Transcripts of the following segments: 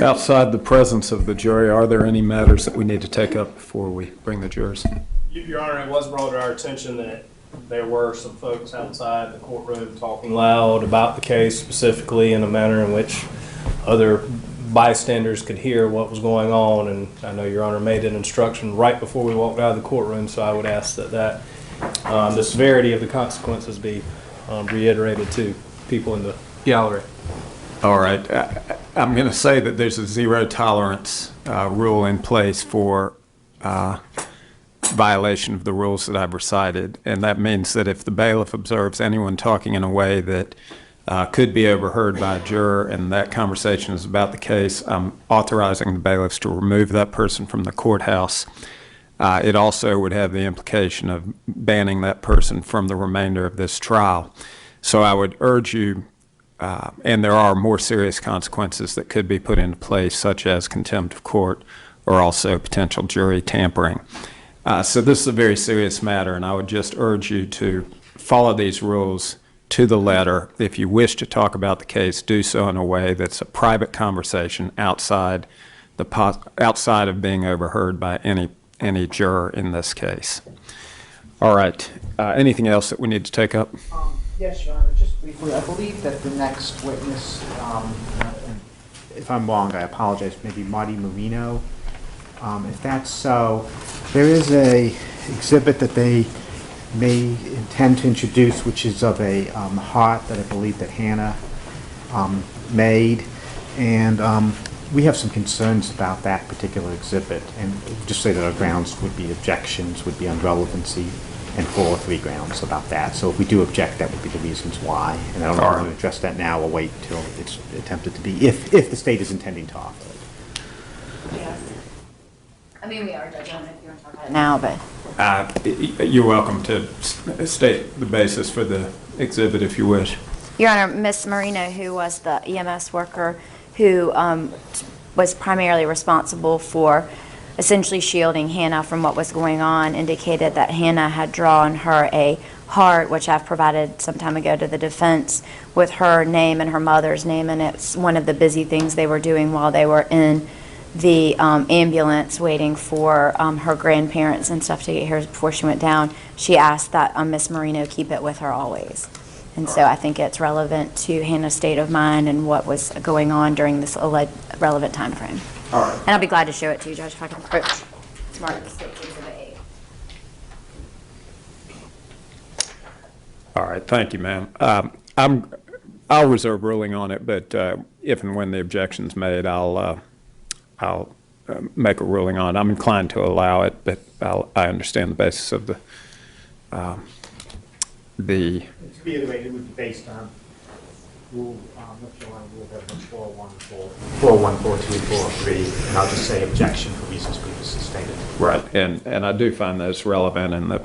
Outside the presence of the jury, are there any matters that we need to take up before we bring the jurors? Your Honor, it was brought to our attention that there were some folks outside the courtroom talking loud about the case, specifically in a manner in which other bystanders could hear what was going on. And I know Your Honor made an instruction right before we walked out of the courtroom, so I would ask that the severity of the consequences be reiterated to people in the gallery. All right. I'm going to say that there's a zero tolerance rule in place for violation of the rules that I've recited, and that means that if the bailiff observes anyone talking in a way that could be overheard by a juror and that conversation is about the case, I'm authorizing the bailiffs to remove that person from the courthouse. It also would have the implication of banning that person from the remainder of this trial. So I would urge you, and there are more serious consequences that could be put into place, such as contempt of court or also potential jury tampering. So this is a very serious matter, and I would just urge you to follow these rules to the letter. If you wish to talk about the case, do so in a way that's a private conversation outside of being overheard by any juror in this case. All right. Anything else that we need to take up? Yes, Your Honor, just briefly, I believe that the next witness, if I'm wrong, I apologize, maybe Marty Marino. If that's so, there is a exhibit that they may intend to introduce, which is of a heart that I believe that Hannah made, and we have some concerns about that particular exhibit, and just say that our grounds would be objections, would be on relevancy, and 403 grounds about that. So if we do object, that would be the reasons why. And I don't know if we're going to address that now or wait until it's attempted to be, if the state is intending to offer it. Yes. I mean, we are judging if you want to talk about it now, but. You're welcome to state the basis for the exhibit if you wish. Your Honor, Ms. Marino, who was the EMS worker who was primarily responsible for essentially shielding Hannah from what was going on, indicated that Hannah had drawn her a heart, which I've provided some time ago to the defense, with her name and her mother's name, and it's one of the busy things they were doing while they were in the ambulance waiting for her grandparents and stuff to get here before she went down. She asked that Ms. Marino keep it with her always. And so I think it's relevant to Hannah's state of mind and what was going on during this relevant time frame. All right. And I'll be glad to show it to you, Judge, if I can approach. It's marked the State Exhibit 8. All right. Thank you, ma'am. I'll reserve ruling on it, but if and when the objection's made, I'll make a ruling on it. I'm inclined to allow it, but I understand the basis of the. To reiterate, it would be based on Rule 4142 and 403, and I'll just say objection for reasons previously stated. Right, and I do find that it's relevant, and the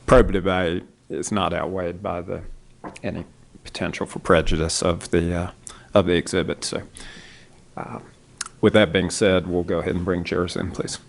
probative value is not outweighed by any potential for prejudice of the exhibit. So, with that being said, we'll go ahead and bring jurors in, please.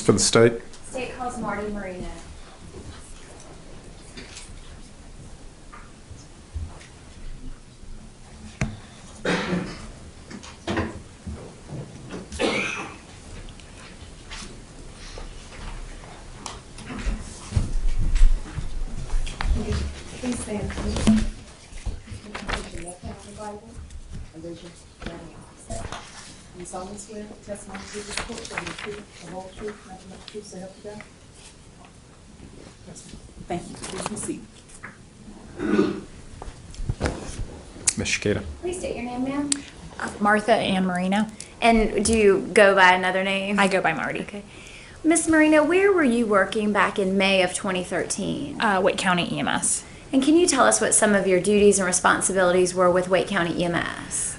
for the state. State calls Marty Marino. Please stand, please. Put your left hand on the Bible and raise your right hand. You solemnly swear the testimony you give this court shall be the truth, the whole truth, nothing but the truth, so help you God? Yes, ma'am. Thank you. Please be seated. Ms. Shikita. Please state your name, ma'am. Martha Ann Marino. And do you go by another name? I go by Marty. Okay. Miss Marino, where were you working back in May of 2013? Wake County EMS. And can you tell us what some of your duties and responsibilities were with Wake County EMS?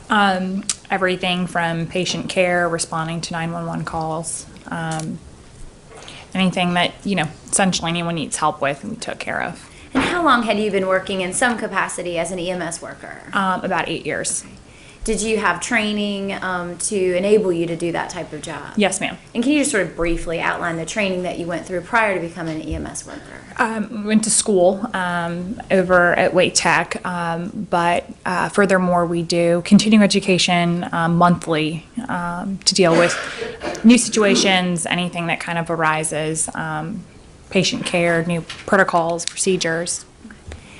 Everything from patient care, responding to 911 calls, anything that, essentially anyone needs help with, we took care of. And how long had you been working in some capacity as an EMS worker? About 8 years. Did you have training to enable you to do that type of job? Yes, ma'am. And can you just sort of briefly outline the training that you went through prior to becoming an EMS worker? Went to school over at Wake Tech, but furthermore, we do continuing education monthly to deal with new situations, anything that kind of arises, patient care, new protocols, procedures.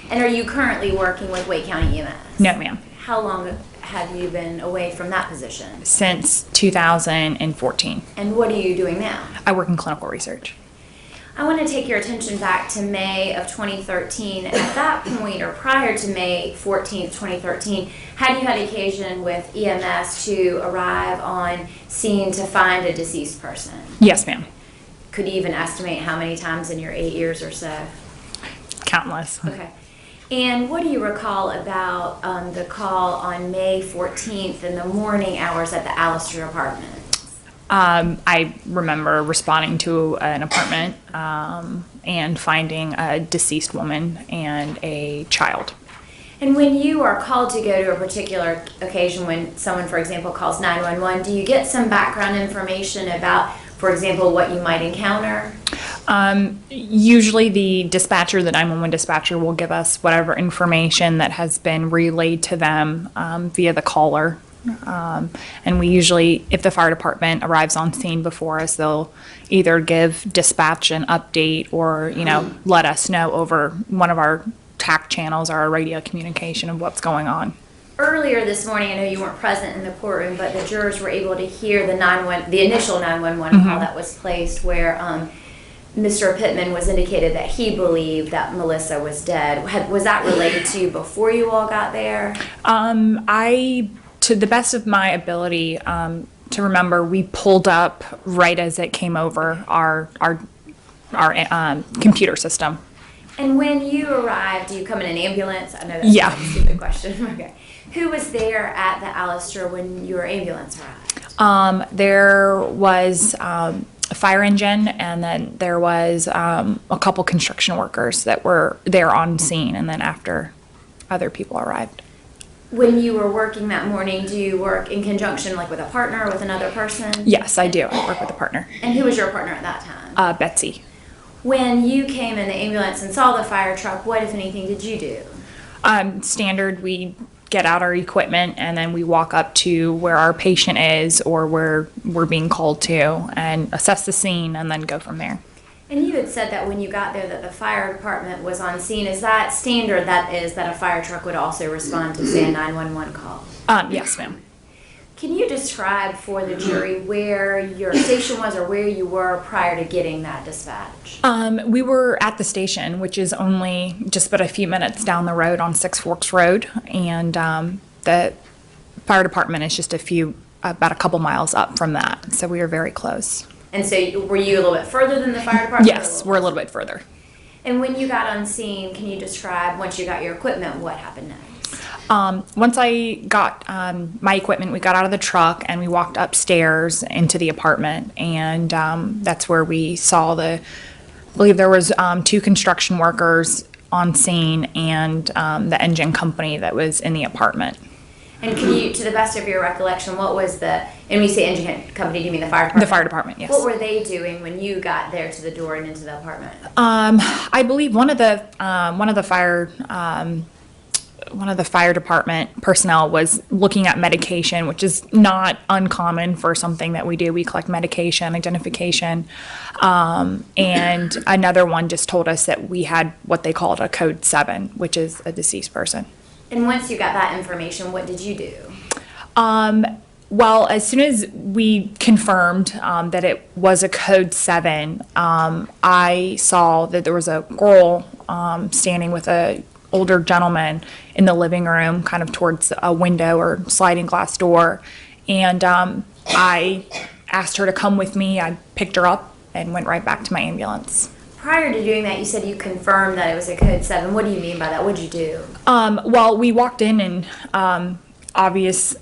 And are you currently working with Wake County EMS? No, ma'am. How long have you been away from that position? Since 2014. And what are you doing now? I work in clinical research. I want to take your attention back to May of 2013. At that point, or prior to May 14th, 2013, had you had occasion with EMS to arrive on scene to find a deceased person? Yes, ma'am. Could you even estimate how many times in your 8 years or so? Countless. Okay. And what do you recall about the call on May 14th in the morning hours at the Allister apartment? I remember responding to an apartment and finding a deceased woman and a child. And when you are called to go to a particular occasion, when someone, for example, calls 911, do you get some background information about, for example, what you might encounter? Usually the dispatcher, the 911 dispatcher, will give us whatever information that has been relayed to them via the caller. And we usually, if the fire department arrives on scene before us, they'll either give dispatch an update or, let us know over one of our TAC channels or our radio communication of what's going on. Earlier this morning, I know you weren't present in the courtroom, but the jurors were able to hear the initial 911 call that was placed where Mr. Pittman was indicated that he believed that Melissa was dead. Was that related to you before you all got there? To the best of my ability to remember, we pulled up right as it came over our computer system. And when you arrived, do you come in an ambulance? I know that's Yeah. a stupid question. Okay. Who was there at the Allister when your ambulance arrived? There was a fire engine, and then there was a couple construction workers that were there on scene, and then after other people arrived. When you were working that morning, do you work in conjunction, like with a partner or with another person? Yes, I do. I work with a partner. And who was your partner at that time? Betsy. When you came in the ambulance and saw the fire truck, what, if anything, did you do? Standard, we get out our equipment and then we walk up to where our patient is or where we're being called to and assess the scene and then go from there. And you had said that when you got there that the fire department was on scene. Is that standard, that is, that a fire truck would also respond to, say, a 911 call? Yes, ma'am. Can you describe for the jury where your station was or where you were prior to getting that dispatch? We were at the station, which is only just about a few minutes down the road on Six Forks Road, and the fire department is just about a couple miles up from that, so we were very close. And so were you a little bit further than the fire department? Yes, we're a little bit further. And when you got on scene, can you describe, once you got your equipment, what happened next? Once I got my equipment, we got out of the truck and we walked upstairs into the apartment, and that's where we saw I believe there was 2 construction workers on scene and the engine company that was in the apartment. And can you, to the best of your recollection, what was and when you say engine company, do you mean the fire department? The fire department, yes. What were they doing when you got there to the door and into the apartment? I believe one of the fire department personnel was looking at medication, which is not uncommon for something that we do. We collect medication, identification, and another one just told us that we had what they called a code 7, which is a deceased person. And once you got that information, what did you do? Well, as soon as we confirmed that it was a code 7, I saw that there was a girl standing with a older gentleman in the living room, kind of towards a window or sliding glass door, and I asked her to come with me. I picked her up and went right back to my ambulance. Prior to doing that, you said you confirmed that it was a code 7. What do you mean by that? What did you do? Well, we walked in and obvious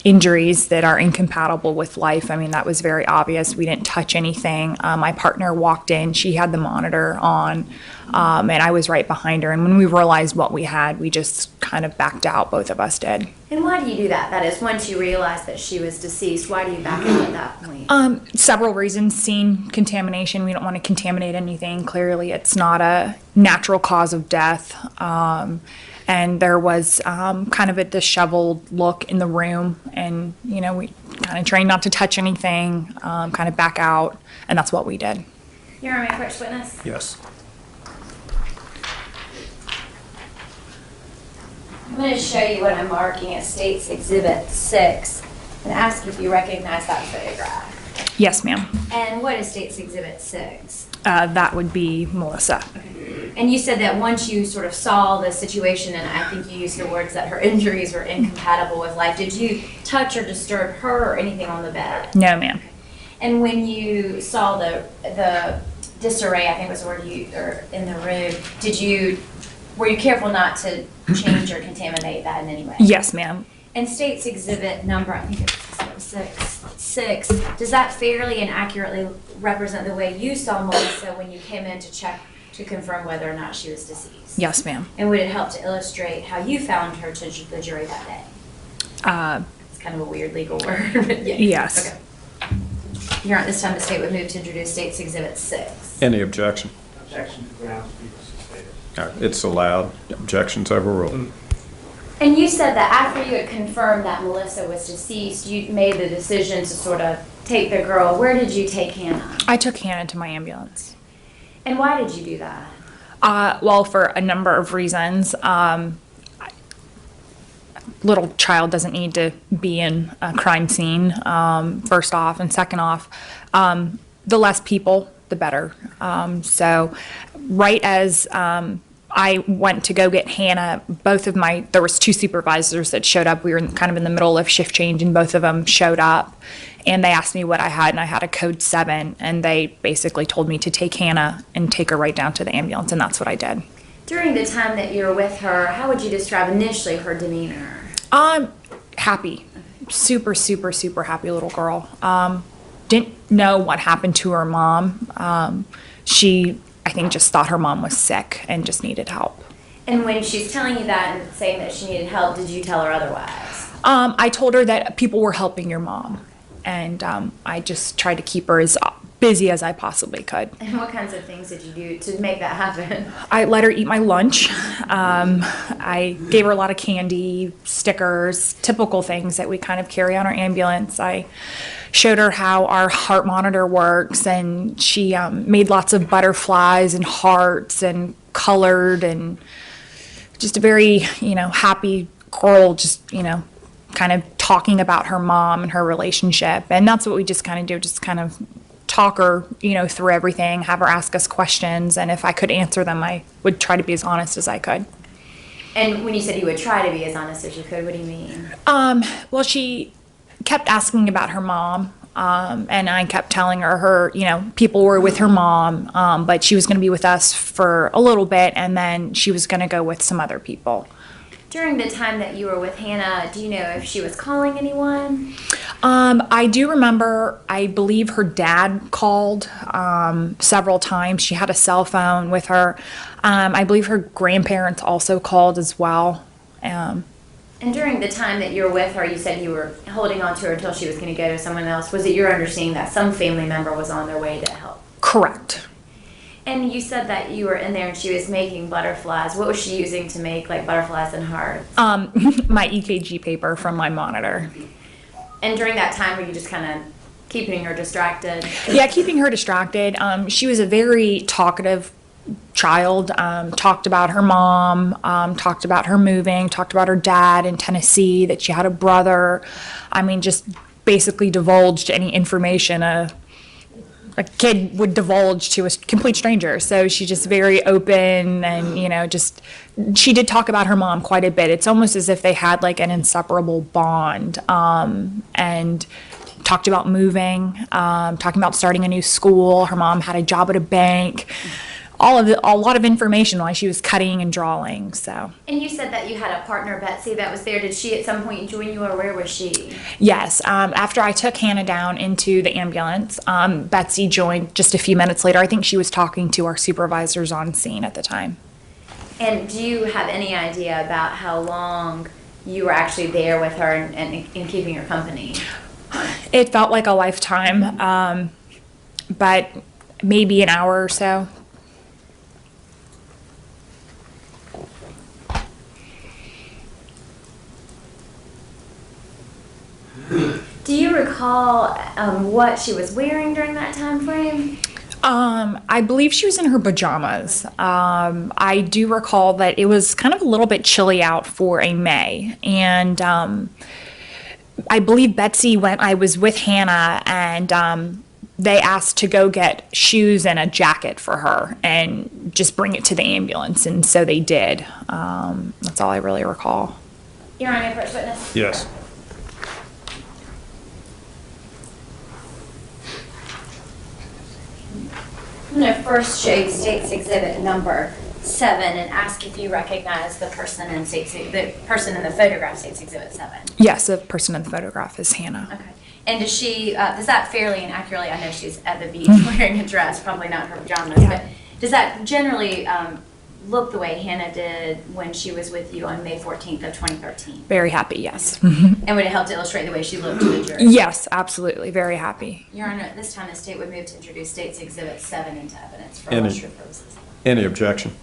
injuries that are incompatible with life. I mean, that was very obvious. We didn't touch anything. My partner walked in. She had the monitor on, and I was right behind her. And when we realized what we had, we just kind of backed out. Both of us did. And why do you do that? That is, once you realized that she was deceased, why do you back out at that point? Several reasons. Scene contamination. We don't want to contaminate anything. Clearly, it's not a natural cause of death. And there was kind of a disheveled look in the room. And, we kind of trained not to touch anything, kind of back out. And that's what we did. You're my first witness? Yes. I'm going to show you what I'm marking as State's Exhibit 6 and ask if you recognize that photograph. Yes, ma'am. And what is State's Exhibit 6? That would be Melissa. Okay. And you said that once you sort of saw the situation, and I think you used the words that her injuries were incompatible with life, did you touch or disturb her or anything on the bed? No, ma'am. And when you saw the disarray, I think was the word in the room, were you careful not to change or contaminate that in any way? Yes, ma'am. And State's Exhibit number, I think it's 6, does that fairly and accurately represent the way you saw Melissa when you came in to check to confirm whether or not she was deceased? Yes, ma'am. And would it help to illustrate how you found her to the jury that day? It's kind of a weird legal word. But yes. Okay. Here at this time, the state would move to introduce State's Exhibit 6. Any objection? Objection to grounds previously stated. It's allowed. Objections overruled. And you said that after you had confirmed that Melissa was deceased, you made the decision to sort of take the girl. Where did you take Hannah? I took Hannah to my ambulance. And why did you do that? Well, for a number of reasons. Little child doesn't need to be in a crime scene, first off. And second off, the less people, the better. So right as I went to go get Hannah, there was 2 supervisors that showed up. We were kind of in the middle of shift change, and both of them showed up. And they asked me what I had, and I had a code 7. And they basically told me to take Hannah and take her right down to the ambulance, and that's what I did. During the time that you were with her, how would you describe initially her demeanor? Happy. Super, super, super happy little girl. Didn't know what happened to her mom. She, I think, just thought her mom was sick and just needed help. And when she's telling you that and saying that she needed help, did you tell her otherwise? I told her that people were helping your mom. And I just tried to keep her as busy as I possibly could. And what kinds of things did you do to make that happen? I let her eat my lunch. I gave her a lot of candy, stickers, typical things that we kind of carry on our ambulance. I showed her how our heart monitor works, and she made lots of butterflies and hearts and colored, and just a very, happy girl, just, kind of talking about her mom and her relationship. And that's what we just kind of do, just kind of talk her, through everything, have her ask us questions, and if I could answer them, I would try to be as honest as I could. And when you said you would try to be as honest as you could, what do you mean? Well, she kept asking about her mom, and I kept telling her, people were with her mom, but she was going to be with us for a little bit, and then she was going to go with some other people. During the time that you were with Hannah, do you know if she was calling anyone? I do remember, I believe her dad called several times. She had a cell phone with her. I believe her grandparents also called as well. And during the time that you were with her, you said you were holding on to her until she was going to go to someone else. Was it your understanding that some family member was on their way to help? Correct. And you said that you were in there and she was making butterflies. What was she using to make like butterflies and hearts? My EKG paper from my monitor. And during that time, were you just kind of keeping her distracted? Yeah, keeping her distracted. She was a very talkative child. Talked about her mom, talked about her moving, talked about her dad in Tennessee, that she had a brother. I mean, just basically divulged any information a kid would divulge to a complete stranger. So she's just very open and, she did talk about her mom quite a bit. It's almost as if they had like an inseparable bond, and talked about moving, talking about starting a new school. Her mom had a job at a bank. A lot of information while she was cutting and drawing. So. And you said that you had a partner, Betsy, that was there. Did she at some point join you, or where was she? Yes. After I took Hannah down into the ambulance, Betsy joined just a few minutes later. I think she was talking to our supervisors on scene at the time. And do you have any idea about how long you were actually there with her and keeping her company? It felt like a lifetime, but maybe an hour or so. Do you recall what she was wearing during that time frame? I believe she was in her pajamas. I do recall that it was kind of a little bit chilly out for a May, and I believe I was with Hannah, and they asked to go get shoes and a jacket for her and just bring it to the ambulance, and so they did. That's all I really recall. Your Honor, first witness. Yes. I'm going to first show you State's Exhibit number 7 and ask if you recognize the person in the photograph, State's Exhibit 7. Yes, the person in the photograph is Hannah. Okay. And does she, does that fairly and accurately, I know she's at the beach wearing a dress, probably not her pajamas, Yeah. but does that generally look the way Hannah did when she was with you on May 14th of 2013? Very happy, yes. And would it help to illustrate the way she looked to the jury? Yes, absolutely, very happy. Your Honor, at this time, the State would move to introduce State's Exhibit 7 into evidence for Any- illustrative purposes. Any objection?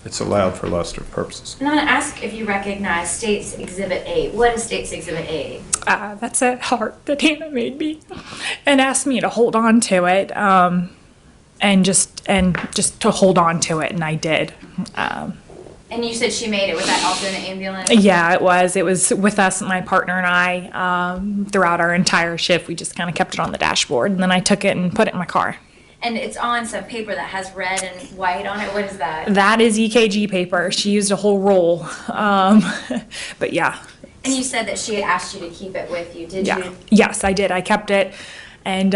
It's allowed for illustrative purposes. And I'm going to ask if you recognize State's Exhibit 8. What is State's Exhibit 8? That's a heart that Hannah made me and asked me to hold on to it, and just to hold on to it, and I did. And you said she made it. Was that also in the ambulance? Yeah, it was. It was with us, my partner and I, throughout our entire shift. We just kind of kept it on the dashboard, and then I took it and put it in my car. And it's on some paper that has red and white on it. What is that? That is EKG paper. She used a whole roll. But yeah. And you said that she had asked you to keep it with you. Did Yeah. you? Yes, I did. I kept it. And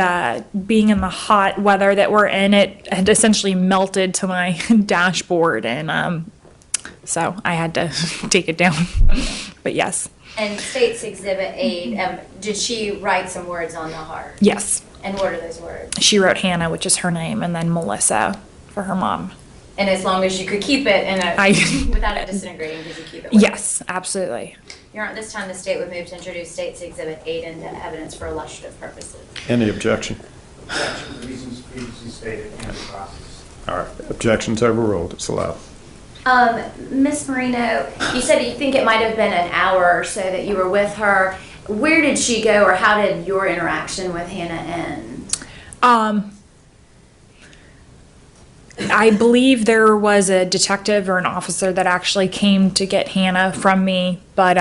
being in the hot weather that we're in, it had essentially melted to my dashboard. And so I had to take it down. But yes. And State's Exhibit 8, did she write some words on the heart? Yes. And what are those words? She wrote Hannah, which is her name, and then Melissa for her mom. And as long as you could keep it without it disintegrating, did you keep it with Yes, absolutely. Your Honor, this time the State would move to introduce State's Exhibit 8 into evidence for illustrative purposes. Any objection? Objection, the reasons previously stated in the process. All right. Objection's overruled. It's allowed. Ms. Marino, you said you think it might have been an hour or so that you were with her. Where did she go, or how did your interaction with Hannah end? I believe there was a detective or an officer that actually came to get Hannah from me, but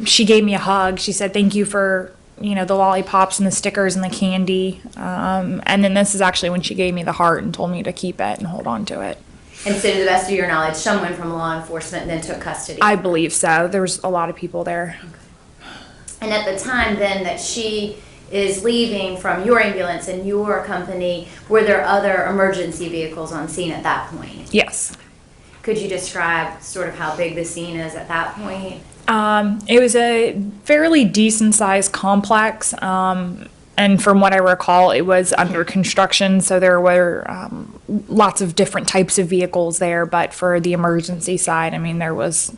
she gave me a hug. She said, "Thank you for, the lollipops and the stickers and the candy." And then this is actually when she gave me the heart and told me to keep it and hold on to it. And so to the best of your knowledge, someone from law enforcement then took custody? I believe so. There was a lot of people there. And at the time then that she is leaving from your ambulance and your company, were there other emergency vehicles on scene at that point? Yes. Could you describe sort of how big the scene is at that point? It was a fairly decent sized complex. And from what I recall, it was under construction, so there were lots of different types of vehicles there. But for the emergency side, I mean, there was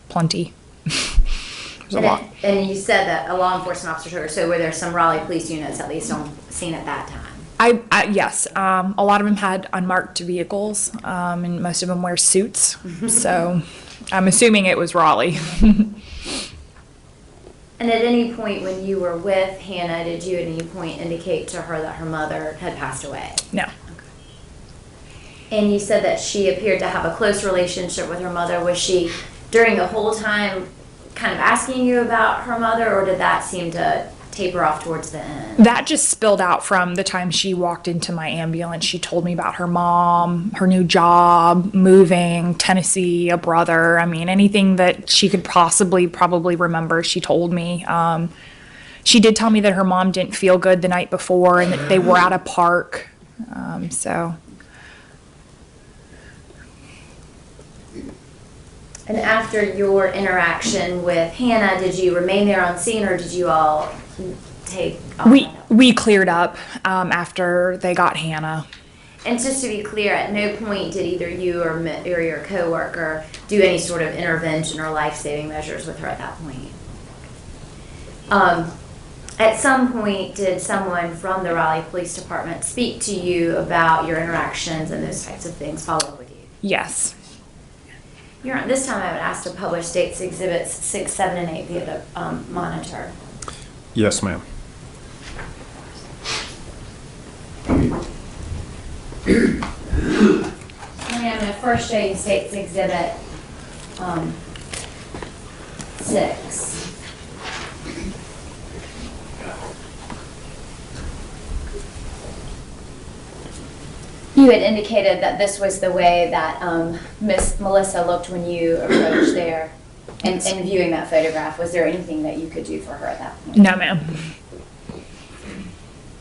plenty. There's a lot. And you said that a law enforcement officer took her, so were there some Raleigh police units at least on scene at that time? Yes, a lot of them had unmarked vehicles, and most of them wear suits. So I'm assuming it was Raleigh. And at any point when you were with Hannah, did you at any point indicate to her that her mother had passed away? No. And you said that she appeared to have a close relationship with her mother. Was she, during the whole time, kind of asking you about her mother, or did that seem to taper off towards the end? That just spilled out from the time she walked into my ambulance. She told me about her mom, her new job, moving, Tennessee, a brother. I mean, anything that she could probably remember, she told me. She did tell me that her mom didn't feel good the night before and that they were at a park. So. And after your interaction with Hannah, did you remain there on scene, or did you all take off? We cleared up after they got Hannah. And just to be clear, at no point did either you or your coworker do any sort of intervention or life-saving measures with her at that point. At some point, did someone from the Raleigh Police Department speak to you about your interactions and those types of things, follow up with you? Yes. This time I would ask to publish States Exhibits 6, 7, and 8 via the monitor. Yes, ma'am. I'm going to first show you States Exhibit 6. You had indicated that this was the way that Miss Melissa looked when you approached there. And viewing that photograph, was there anything that you could do for her at that point? No, ma'am.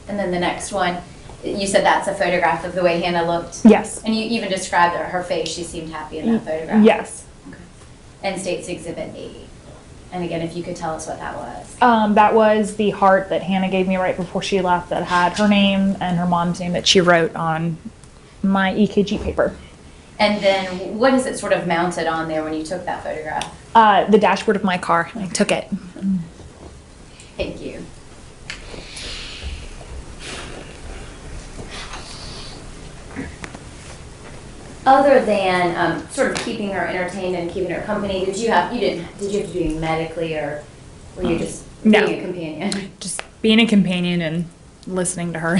And then the next one, you said that's a photograph of the way Hannah looked? Yes. And you even described her face. She seemed happy in that photograph? Yes. Okay. And States Exhibit 8. And again, if you could tell us what that was. That was the heart that Hannah gave me right before she left that had her name and her mom's name that she wrote on my EKG paper. And then what is it sort of mounted on there when you took that photograph? The dashboard of my car. I took it. Thank you. Other than sort of keeping her entertained and keeping her company, did you have to do anything medically, or were you just being a companion? Just being a companion and listening to her.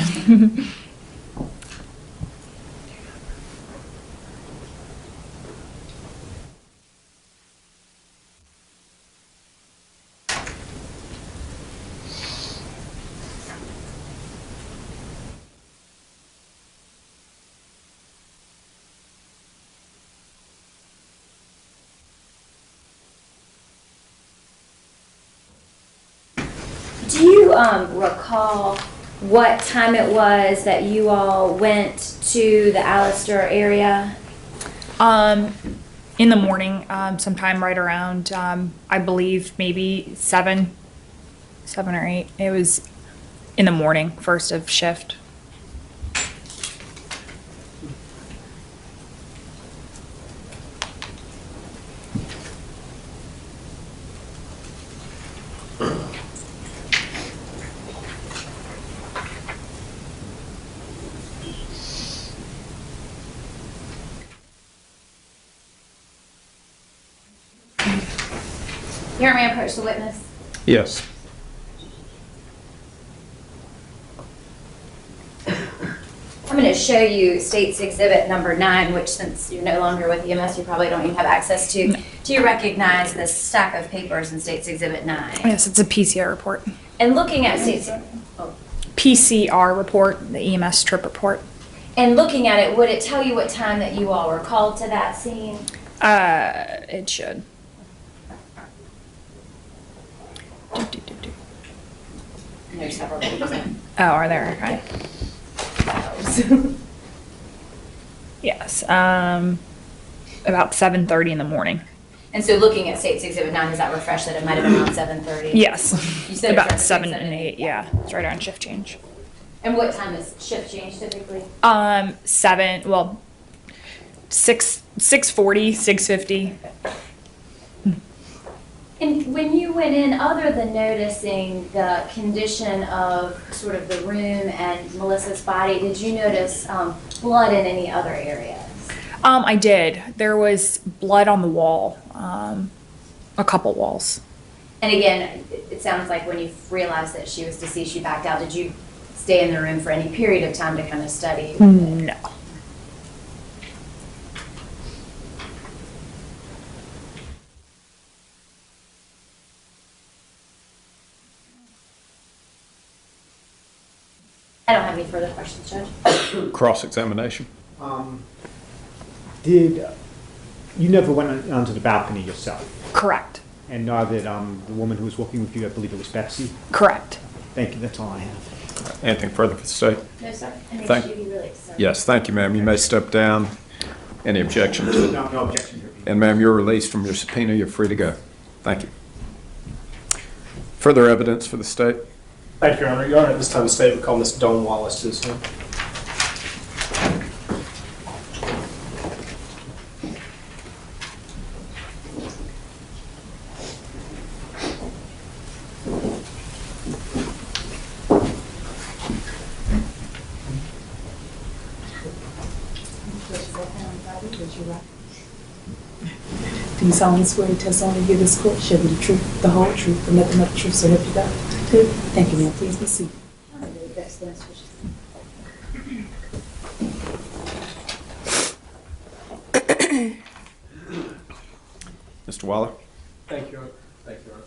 Do you recall what time it was that you all went to the Allister area? In the morning, sometime right around, I believe maybe 7 or 8. It was in the morning, first of shift. You heard me approach the witness? Yes. I'm going to show you States Exhibit number 9, which, since you're no longer with EMS, you probably don't even have access to. Do you recognize this stack of papers in States Exhibit 9? Yes, it's a PCR report. And looking at States, PCR report, the EMS trip report. and looking at it, would it tell you what time that you all were called to that scene? It should. There's several pages. Oh, are there? Okay. Yes. About 7:30 in the morning. And so looking at States Exhibit 9, does that refresh that it might have been around 7:30? Yes. You said it was About around 7 6, and 8. Yeah, it's right around shift change. And what time is shift change typically? 7. Well, 6:40, 6:50. And when you went in, other than noticing the condition of sort of the room and Melissa's body, did you notice blood in any other areas? I did. There was blood on the wall, a couple walls. And again, it sounds like when you realized that she was deceased, you backed out. Did you stay in the room for any period of time to kind of study? No. I don't have any further questions, Judge. Cross-examination. Did, you never went onto the balcony yourself? Correct. And nor did the woman who was working with you, I believe it was Betsy? Correct. Thank you, that's all I have. Anything further for the state? No, sir. And Thank- should be really sorry. Yes, thank you, ma'am. You may step down. Any objection to it? No objection here. And ma'am, you're released from your subpoena. You're free to go. Thank you. Further evidence for the state? Thank you, Your Honor. Your Honor, at this time, the state would call Ms. Dawn Wallace to the stand. Do you solemnly swear the testimony you give this court shall be the truth, the whole truth, and nothing but the truth, so help you God? Do. Thank you, ma'am. Please be seated. Mr. Waller? Thank you, Your Honor. Thank you, Your Honor.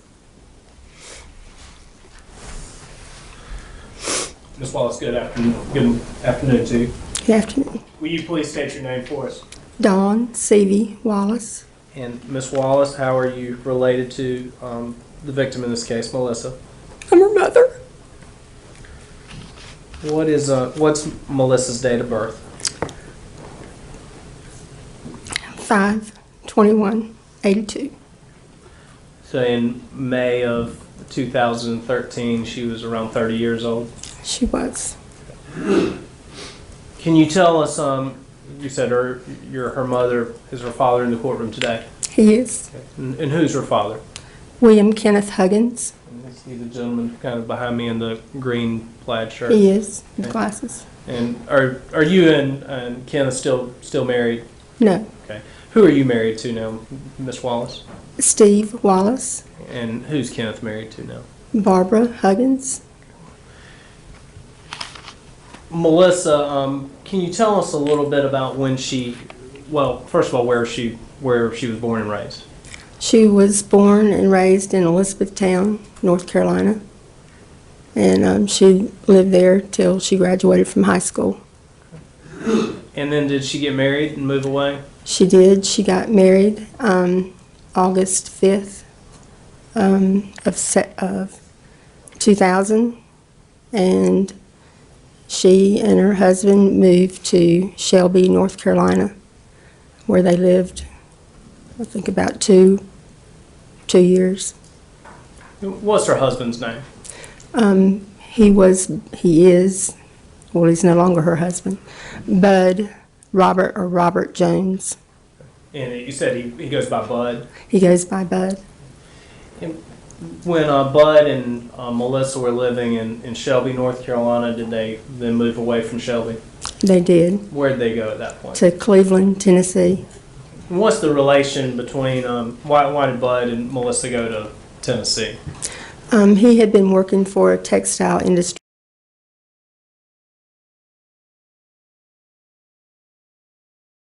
Ms. Wallace, good afternoon. Good afternoon to you. Good afternoon. Will you please state your name for us? Dawn Seavey Wallace. And Ms. Wallace, how are you related to the victim in this case, Melissa? I'm her mother. What's Melissa's date of birth? 5/21/82. So in May of 2013, she was around 30 years old. She was. Can you tell us, you said her mother, is her father in the courtroom today? He is. And who's her father? William Kenneth Huggins. And is he the gentleman kind of behind me in the green plaid shirt? He is. With glasses. And are you and Kenneth still married? No. Okay. Who are you married to now, Miss Wallace? Steve Wallace. And who's Kenneth married to now? Barbara Huggins. Melissa, can you tell us a little bit about when first of all, where she was born and raised? She was born and raised in Elizabethtown, North Carolina. And she lived there till she graduated from high school. And then did she get married and move away? She did. She got married August 5th of 2000, and she and her husband moved to Shelby, North Carolina, where they lived, I think, about two years. What's her husband's name? He is, well, he's no longer her husband, Robert Jones. And you said he goes by Bud. He goes by Bud. And when Bud and Melissa were living in Shelby, North Carolina, did they then move away from Shelby? They did. Where did they go at that point? To Cleveland, Tennessee. And what's the relation between, why did Bud and Melissa go to Tennessee? He had been working for a textile industry.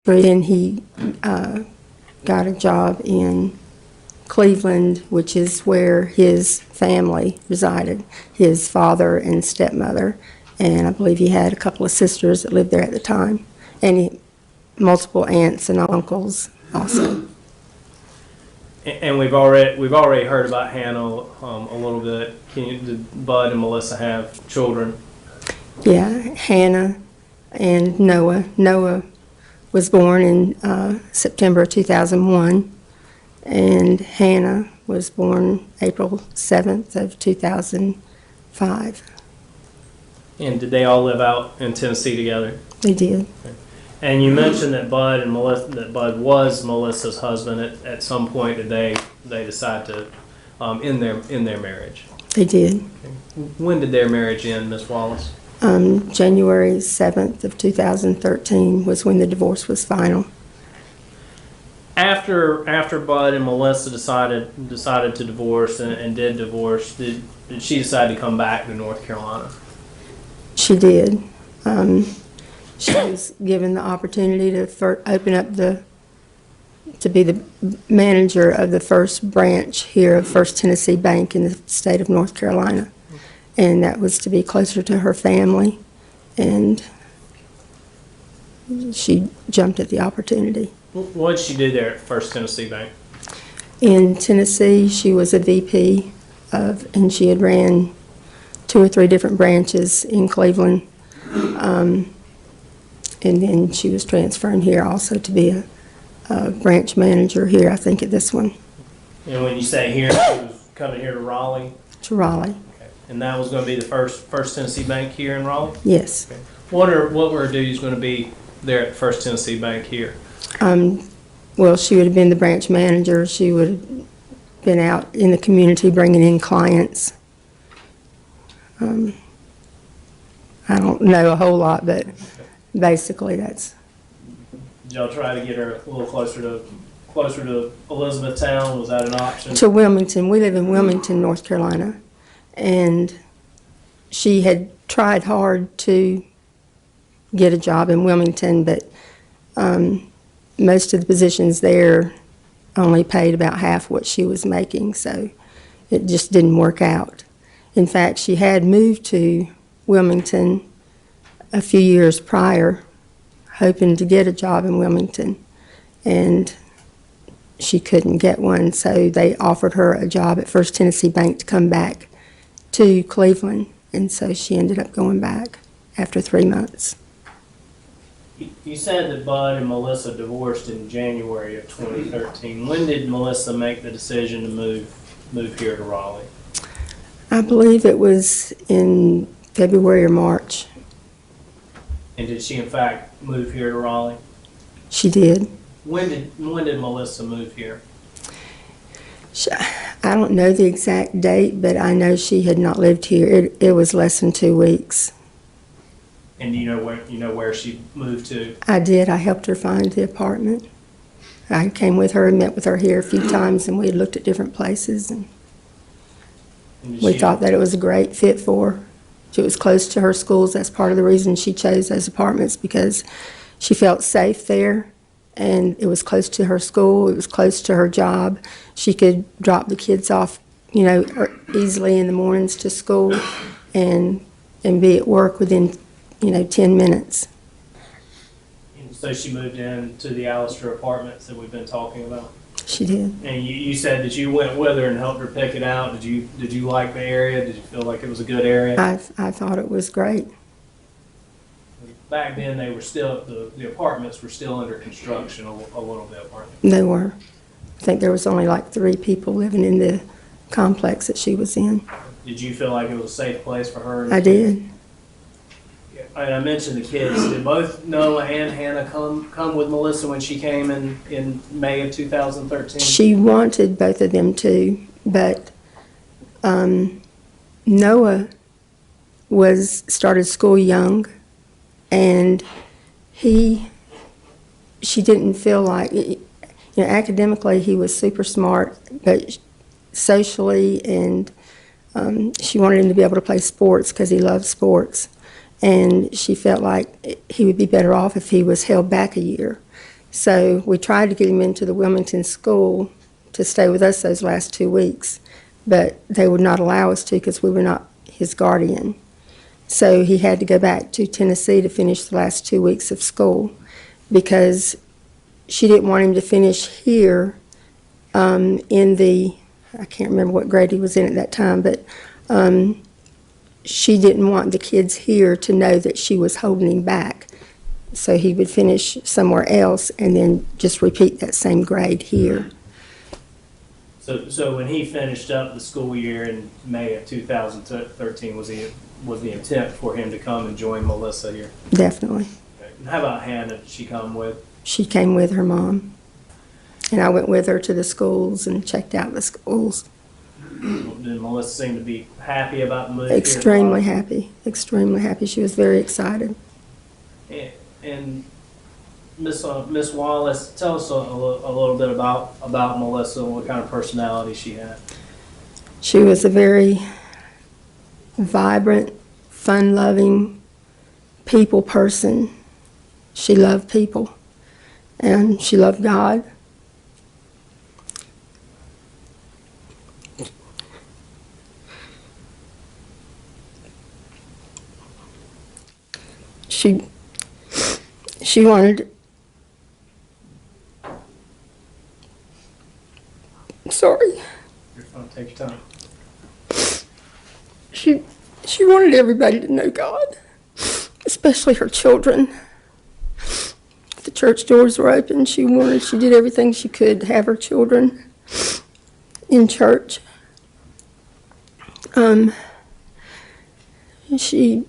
And he got a job in Cleveland, which is where his family resided, his father and stepmother. And I believe he had a couple of sisters that lived there at the time, and multiple aunts and uncles also. And we've already heard about Hannah a little bit. Did Bud and Melissa have children? Yeah, Hannah and Noah. Noah was born in September 2001, and Hannah was born April 7th of 2005. And did they all live out in Tennessee together? They did. And you mentioned that Bud was Melissa's husband. At some point, did they decide to in their marriage. They did. When did their marriage end, Ms. Wallace? January 7th of 2013 was when the divorce was final. After Bud and Melissa decided to divorce and did divorce, did she decide to come back to North Carolina? She did. She was given the opportunity to open up to be the manager of the first branch here of First Tennessee Bank in the state of North Carolina. And that was to be closer to her family. And she jumped at the opportunity. What did she do there at First Tennessee Bank? In Tennessee, she was a VP and she had ran 2 or 3 different branches in Cleveland. And then she was transferring here also to be a branch manager here, I think, at this one. And when you say here, she was coming here to Raleigh? To Raleigh. Okay. And that was going to be the First Tennessee Bank here in Raleigh? Yes. Okay. What were her duties going to be there at First Tennessee Bank here? Well, she would have been the branch manager. She would have been out in the community bringing in clients. I don't know a whole lot, but basically that's. Did y'all try to get her a little closer to Elizabethtown? Was that an option? To Wilmington. We live in Wilmington, North Carolina. And she had tried hard to get a job in Wilmington, but most of the positions there only paid about half what she was making, so it just didn't work out. In fact, she had moved to Wilmington a few years prior, hoping to get a job in Wilmington, and she couldn't get one, so they offered her a job at First Tennessee Bank to come back to Cleveland, and so she ended up going back after 3 months. You said that Bud and Melissa divorced in January of 2013. When did Melissa make the decision to move here to Raleigh? I believe it was in February or March. And did she in fact move here to Raleigh? She did. When did Melissa move here? I don't know the exact date, but I know she had not lived here. It was less than 2 weeks. And do you know where she moved to? I did. I helped her find the apartment. I came with her and met with her here a few times, and we looked at different places, and we thought that it was a great fit for her. It was close to her schools. That's part of the reason she chose those apartments, because she felt safe there, and it was close to her school. It was close to her job. She could drop the kids off, easily in the mornings to school, and be at work within 10 minutes. And so she moved in to the Allister apartments that we've been talking about? She did. And you said that you went with her and helped her pick it out. Did you like the area? Did you feel like it was a good area? I thought it was great. Back then, they were still the apartments were still under construction a little bit, weren't they? They were. I think there was only like 3 people living in the complex that she was in. Did you feel like it was a safe place for her? I did. And I mentioned the kids. Did both Noah and Hannah come with Melissa when she came in May of 2013? She wanted both of them to, but Noah started school young, and she didn't feel like, academically he was super smart, but socially, and she wanted him to be able to play sports because he loved sports. And she felt like he would be better off if he was held back a year. So we tried to get him into the Wilmington school to stay with us those last 2 weeks, but they would not allow us to because we were not his guardian. So he had to go back to Tennessee to finish the last 2 weeks of school because she didn't want him to finish here I can't remember what grade he was in at that time, but she didn't want the kids here to know that she was holding him back. So he would finish somewhere else and then just repeat that same grade here. So when he finished up the school year in May of 2013, was the intent for him to come and join Melissa here? Definitely. Okay. And how about Hannah? Did she come with? She came with her mom. And I went with her to the schools and checked out the schools. Did Melissa seem to be happy about the move? here? Extremely happy, extremely happy. She was very excited. And Miss Wallace, tell us a little bit about Melissa, what kind of personality she had. She was a very vibrant, fun-loving people person. She loved people, and she loved God. She wanted, sorry, You're fine, take your time. she wanted everybody to know God, especially her children. If the church doors were open, she did everything she could to have her children in church. She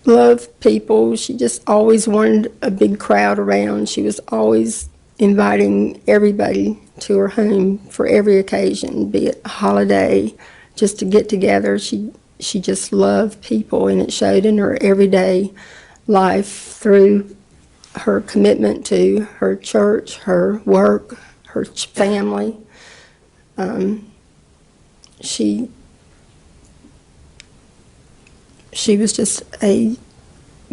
loved people. She just always wanted a big crowd around. She was always inviting everybody to her home for every occasion, be it a holiday, just to get together. She just loved people, and it showed in her everyday life through her commitment to her church, her work, her family. She was just a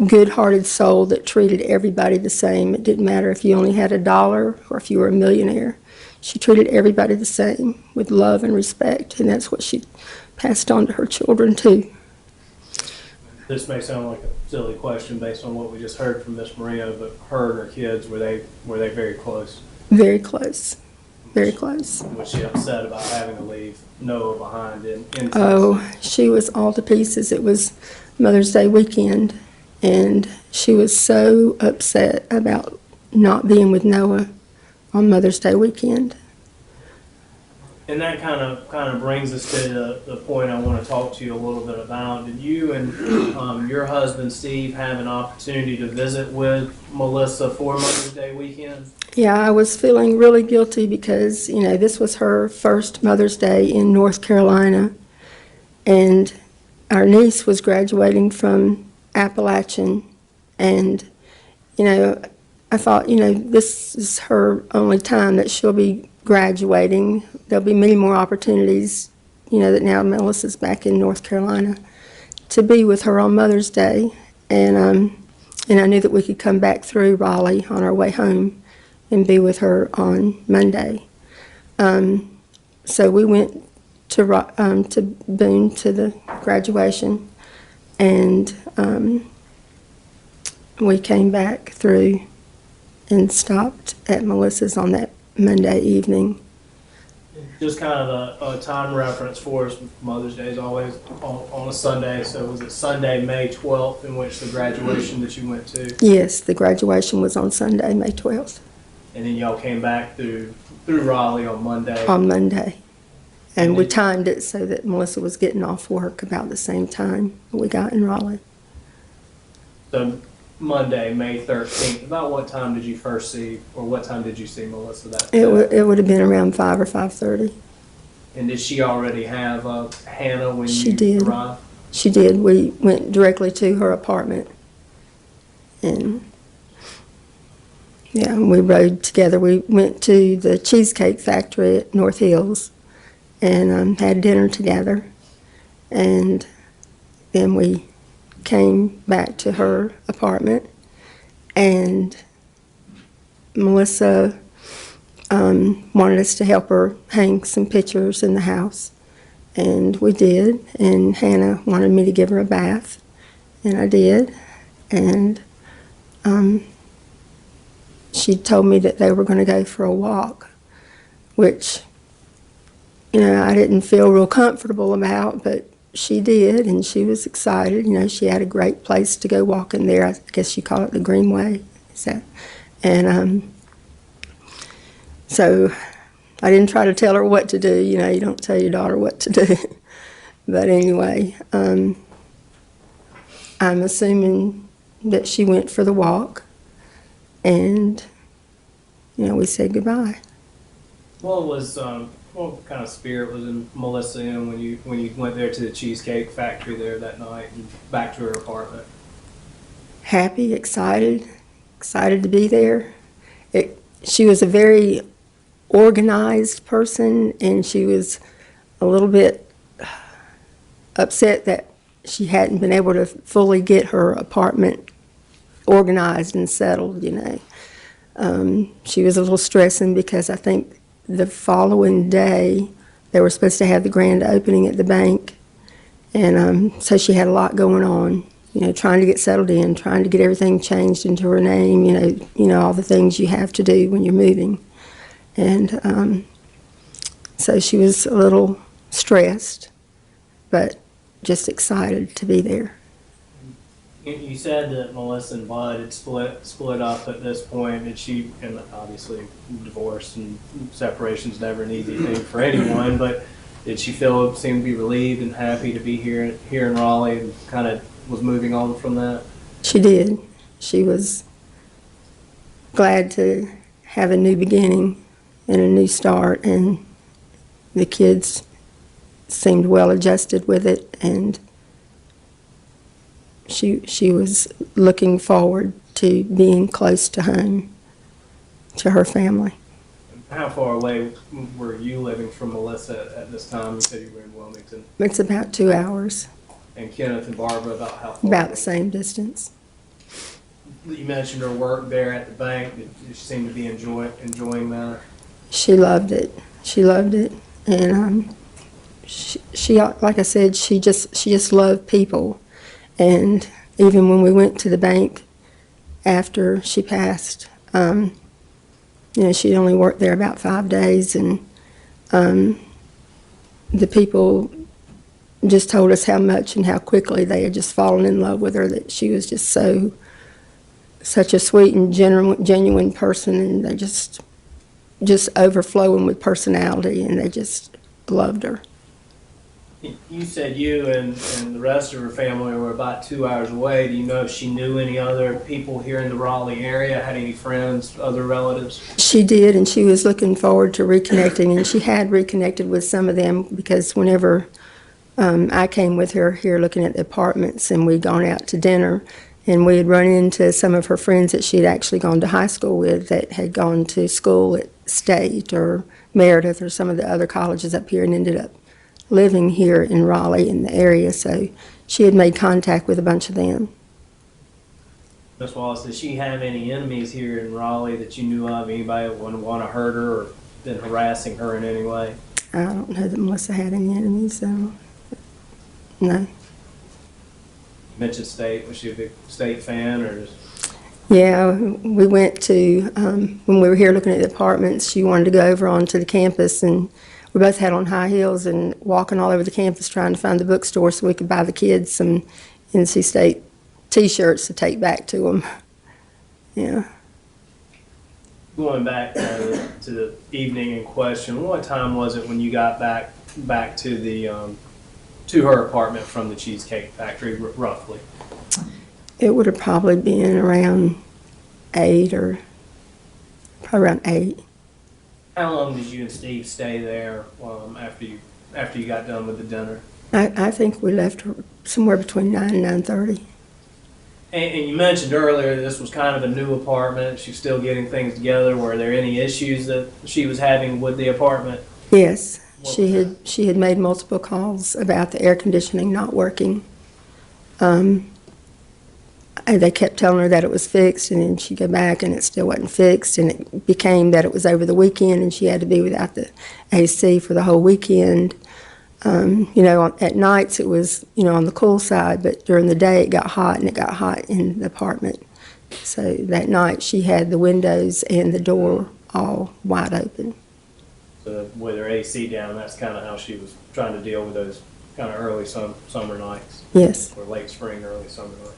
good-hearted soul that treated everybody the same. It didn't matter if you only had $1 or if you were a millionaire. She treated everybody the same with love and respect, and that's what she passed on to her children too. This may sound like a silly question based on what we just heard from Miss Marino, but her and her kids, were they very close? Very close. Very close. Was she upset about having to leave Noah behind in Tennessee? Oh, she was all to pieces. It was Mother's Day weekend, and she was so upset about not being with Noah on Mother's Day weekend. And that kind of brings us to the point I want to talk to you a little bit about. Did you and your husband Steve have an opportunity to visit with Melissa for Mother's Day weekend? Yeah, I was feeling really guilty because, this was her first Mother's Day in North Carolina, and our niece was graduating from Appalachian, and, I thought, this is her only time that she'll be graduating. There'll be many more opportunities, that now Melissa's back in North Carolina, to be with her on Mother's Day, and I knew that we could come back through Raleigh on our way home and be with her on Monday. So we went to Boone to the graduation, and we came back through and stopped at Melissa's on that Monday evening. Just kind of a time reference for us. Mother's Day is always on a Sunday, so was it Sunday, May 12th, in which the graduation that you went to? Yes, the graduation was on Sunday, May 12th. And then y'all came back through Raleigh on Monday. On Monday. And we timed it so that Melissa was getting off work about the same time we got in Raleigh. So Monday, May 13th, about what time did you first see, or what time did you see Melissa that day? It would have been around 5 or 5:30. And did she already have Hannah when She you did. arrived? She did. We went directly to her apartment. And yeah, we rode together. We went to the Cheesecake Factory at North Hills and had dinner together. And then we came back to her apartment, and Melissa wanted us to help her hang some pictures in the house, and we did. And Hannah wanted me to give her a bath, and I did. And she told me that they were going to go for a walk, which, I didn't feel real comfortable about, but she did, and she was excited. She had a great place to go walking there. I guess you call it the Greenway. And so I didn't try to tell her what to do. You don't tell your daughter what to do. But anyway, I'm assuming that she went for the walk, and, we said goodbye. What was what kind of spirit was in Melissa in when you went there to the Cheesecake Factory there that night and back to her apartment? Happy, excited to be there. She was a very organized person, and she was a little bit upset that she hadn't been able to fully get her apartment organized and settled, you know. She was a little stressing because I think the following day they were supposed to have the grand opening at the bank, and so she had a lot going on, you know, trying to get settled in, trying to get everything changed into her name, you know all the things you have to do when you're moving. And so she was a little stressed, but just excited to be there. You said that Melissa and Bud had split up at this point, and obviously divorce and separation's never an easy thing for anyone, but did she seem to be relieved and happy to be here in Raleigh and kind of was moving on from that? She did. She was glad to have a new beginning and a new start, and the kids seemed well adjusted with it, and she was looking forward to being close to home, to her family. How far away were you living from Melissa at this time? You said you were in Wilmington. It's about 2 hours, And Kenneth and Barbara, about how far? about the same distance. You mentioned her work there at the bank. Did she seem to be enjoying that? She loved it. She loved it, and she like I said, she just loved people. And even when we went to the bank after she passed, you know, she only worked there about 5 days, and the people just told us how much and how quickly they had just fallen in love with her, that she was just such a sweet and genuine person, and they just overflowing with personality, and they just loved her. You said you and the rest of her family were about 2 hours away. Do you know if she knew any other people here in the Raleigh area, had any friends, other relatives? She did, and she was looking forward to reconnecting, and she had reconnected with some of them because whenever I came with her here looking at the apartments, and we'd gone out to dinner, and we had run into some of her friends that she'd actually gone to high school with that had gone to school at State or Meredith or some of the other colleges up here and ended up living here in Raleigh in the area. So she had made contact with a bunch of them. Ms. Wallace, did she have any enemies here in Raleigh that you knew of? Anybody that would want to hurt her or been harassing her in any way? I don't know that Melissa had any enemies, so no. You mentioned State. Was she a big State fan or just? Yeah, we went to, when we were here looking at the apartments, she wanted to go over onto the campus, and we both had on high heels and walking all over the campus trying to find the bookstore so we could buy the kids some NC State T-shirts to take back to them. Yeah. Going back to the evening in question, what time was it when you got back to the to her apartment from the Cheesecake Factory, roughly? It would have probably been around 8 or probably around 8. How long did you and Steve stay there after you got done with the dinner? I think we left somewhere between 9 and 9:30. And you mentioned earlier that this was kind of a new apartment. She's still getting things together. Were there any issues that she was having with the apartment? Yes, she had made multiple calls about the air conditioning not working. And they kept telling her that it was fixed, and then she'd go back and it still wasn't fixed, and it became that it was over the weekend and she had to be without the AC for the whole weekend. You know, at nights it was, you know, on the cool side, but during the day it got hot, and it got hot in the apartment. So that night she had the windows and the door all wide open. So with her AC down, that's kind of how she was trying to deal with those kind of early summer nights. Yes. Or late spring, early summer nights.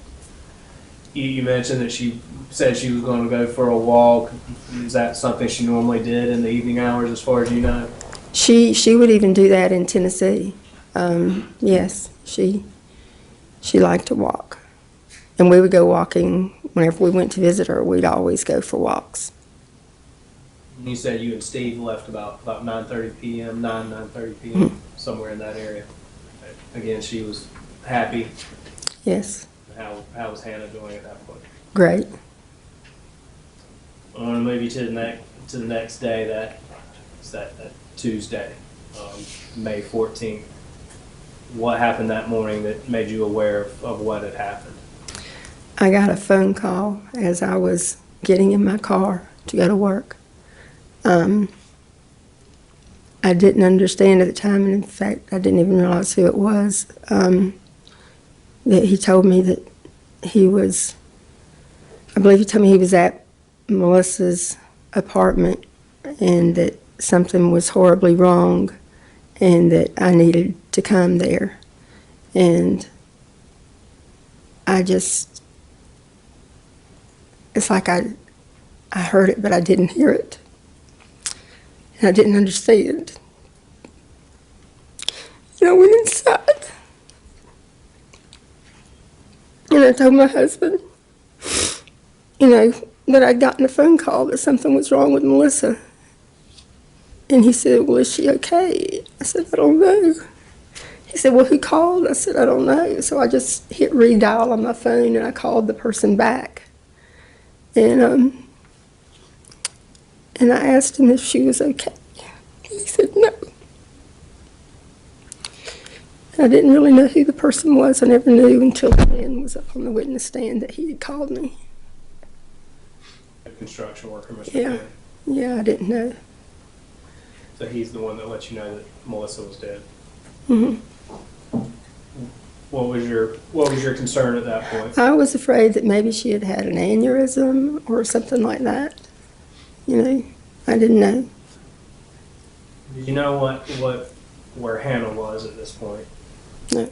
You mentioned that she said she was going to go for a walk. Is that something she normally did in the evening hours, as far as you know? She would even do that in Tennessee. Yes, she liked to walk. And we would go walking whenever we went to visit her. We'd always go for walks. You said you and Steve left about 9:30 p.m., 9:30 p.m., somewhere in that area. Again, she was happy. Yes, How was Hannah doing at that point? great. I want to move you to the next day. That Tuesday, May 14th. What happened that morning that made you aware of what had happened? I got a phone call as I was getting in my car to go to work. I didn't understand at the time, and in fact, I didn't even realize who it was, that he told me that he was, I believe he told me he was at Melissa's apartment and that something was horribly wrong and that I needed to come there. And I just, it's like I heard it, but I didn't hear it. And I didn't understand. I went inside. And I told my husband, that I'd gotten a phone call that something was wrong with Melissa. And he said, well, is she okay? I said, I don't know. He said, well, who called? I said, I don't know. So I just hit redial on my phone and I called the person back. And I asked him if she was okay. He said no. I didn't really know who the person was. I never knew until the man was up on the witness stand that he had called me. A construction worker, Mr. Yeah. Kidd. Yeah, I didn't know. So he's the one that let you know that Melissa was dead. Mhm. What was your concern at that point? I was afraid that maybe she had had an aneurysm or something like that. I didn't know. Did you know where Hannah was at this point? No.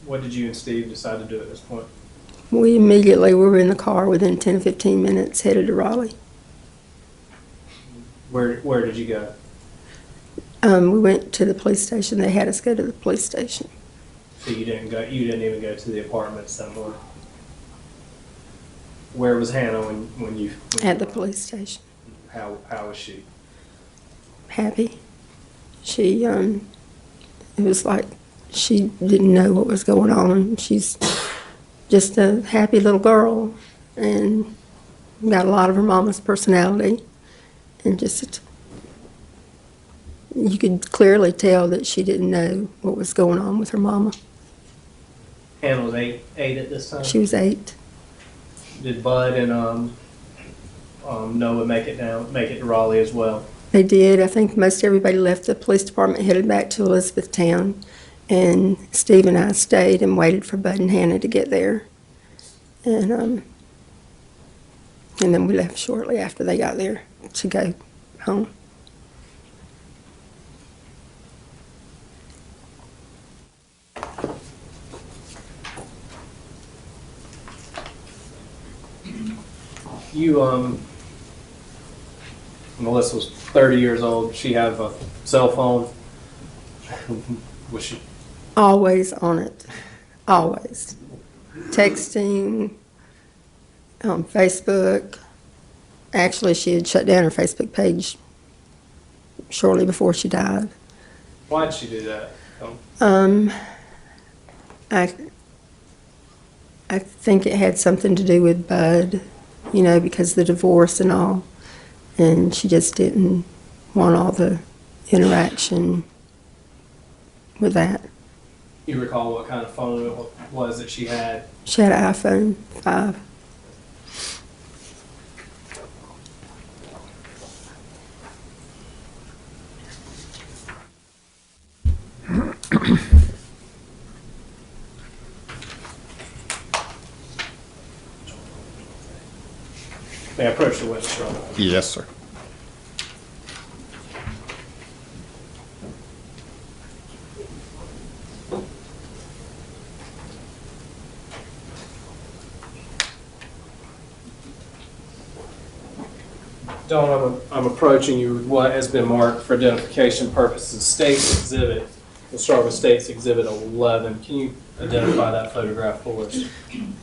What did you and Steve decide to do at this point? We were in the car within 10 or 15 minutes, headed to Raleigh. Where did you go? We went to the police station. They had us go to the police station. So you didn't go. You didn't even go to the apartments that morning. Where was Hannah when you? At the police station. How was she? Happy. She, it was like she didn't know what was going on. She's just a happy little girl and got a lot of her mama's personality. And just, you could clearly tell that she didn't know what was going on with her mama. Hannah was eight at this time. She was 8. Did Bud and Noah make it to Raleigh as well? They did. I think most everybody left the police department, headed back to Elizabethtown. And Steve and I stayed and waited for Bud and Hannah to get there. And then we left shortly after they got there to go home. Melissa was 30 years old. She had a cell phone. Was she? Always on it. Always. Texting, Facebook. Actually, she had shut down her Facebook page shortly before she died. Why did she do that? I think it had something to do with Bud, because of the divorce and all. And she just didn't want all the interaction with that. You recall what kind of phone it was that she had? She had an iPhone 5. May I approach the witness, Your Honor? Yes, sir. Don, I'm approaching you with what has been marked for identification purposes, State's Exhibit We'll start with State's Exhibit 11. Can you identify that photograph for us?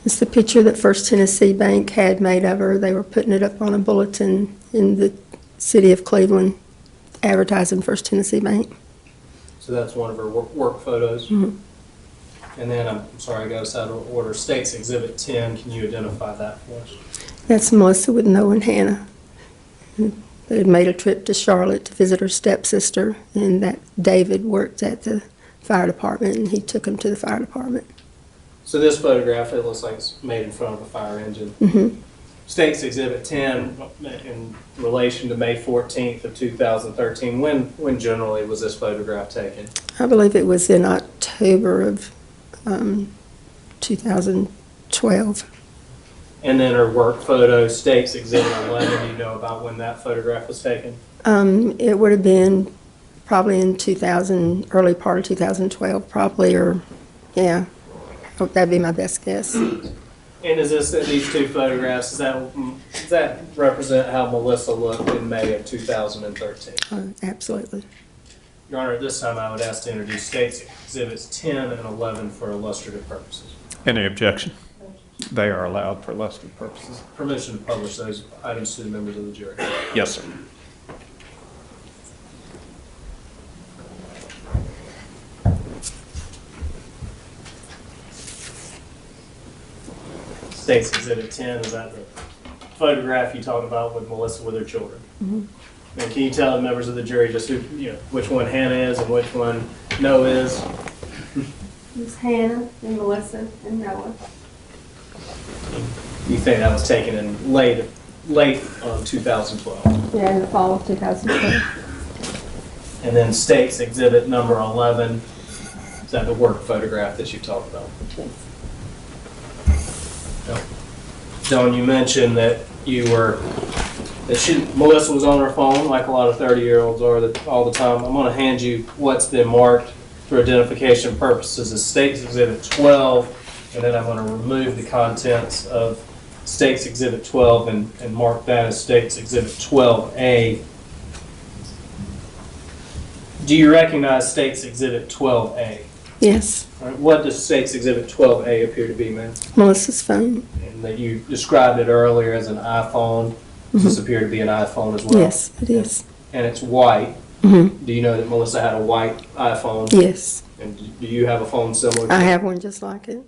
It's the picture that First Tennessee Bank had made of her. They were putting it up on a bulletin in the city of Cleveland, advertising First Tennessee Bank. So that's one of her work photos. Mhm. And then, I'm sorry, I got us out of order. State's Exhibit 10, can you identify that for us? That's Melissa with Noah and Hannah. They had made a trip to Charlotte to visit her stepsister, and that David worked at the fire department, and he took them to the fire department. So this photograph, it looks like it's made in front of a fire engine. Mm-hmm. State's Exhibit 10, in relation to May 14th of 2013, when generally was this photograph taken? I believe it was in October of 2012. And then her work photo, State's Exhibit 11, do you know about when that photograph was taken? It would have been probably in 2000, early part of 2012, probably, or, yeah, that'd be my best guess. And is this, these two photographs, does that represent how Melissa looked in May of 2013? Absolutely. Your Honor, at this time I would ask to introduce State's Exhibits 10 and 11 for illustrative purposes. Any objection? They are allowed for illustrative purposes. Permission to publish those items to the members of the jury. Yes, sir. State's Exhibit 10, is that the photograph you talked about with Melissa with her children? Mhm. And can you tell the members of the jury just who, which one Hannah is and which one Noah is? It's Hannah and Melissa and Noah. You think that was taken in late 2012? Yeah, in the fall of 2012. And then State's Exhibit number 11, is that the work photograph that you talked about? Yep. Dawn, you mentioned that Melissa was on her phone like a lot of 30-year-olds are all the time. I'm going to hand you what's been marked for identification purposes as State's Exhibit 12, and then I'm going to remove the contents of State's Exhibit 12 and mark that as State's Exhibit 12A. Do you recognize State's Exhibit 12A? Yes, All right, what does State's Exhibit 12A appear to be, ma'am? Melissa's phone. And that you described it earlier as an iPhone. Does this appear to be an iPhone as well? Yes, it is. And it's white. Mm-hmm. Do you know that Melissa had a white iPhone? Yes, And do you have a phone similar to I that? have one just like it.